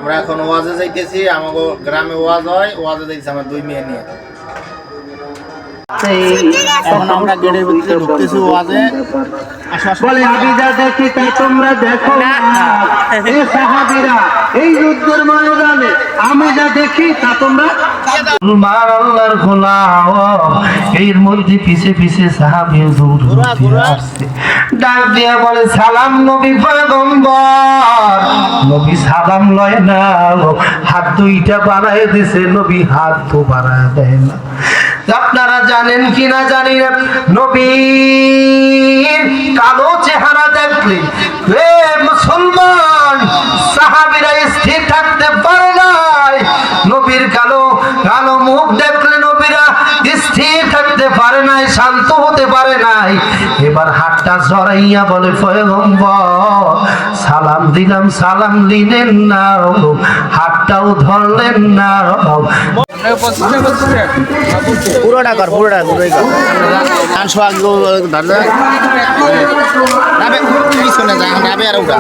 আমরা এখন ওয়াজে যাইতেছি, আমাকে গ্রামে ওয়াজ হয়, ওয়াজে যাইতেছি আমার 2 মেয়ে নিয়ে। এখন আমরা গেটের ভিতরে ঢুকতেছি ওয়াজে। বলে আমি যা দেখি তা তোমরা দেখো না। এই সাহাবীরা এই যুদ্ধের ময়দানে আমি যা দেখি তা তোমরা মার আল্লাহর গোলাম। এর মধ্যে পিছে পিছে সাহাবী দৌড়ে আসছে, ডাক দিয়া বলে সালাম নবী পয়গম্বর। নবী সালাম লয় না, হাত দুইটা বাড়ায় দিছে, নবী হাত তো বাড়ায় দেয় না। আপনারা জানেন কিনা জানি না, নবীর কালো চেহারা দেখলে মুসলমান সাহাবীরা স্থির থাকতে পারে নাই। নবীর কালো কালো মুখ দেখলে নবীরা স্থির থাকতে পারে নাই, শান্ত হতে পারে নাই। এবার হাতটা জড়াইয়া বলে পয়গম্বর সালাম দিলাম, সালাম দিলেন না, হাতটাও ধরলেন না। পুরোটা কর, পুরোটা পুরোই কর। গান শোয়া ধর পিছনে যা, রাবে আর ওটা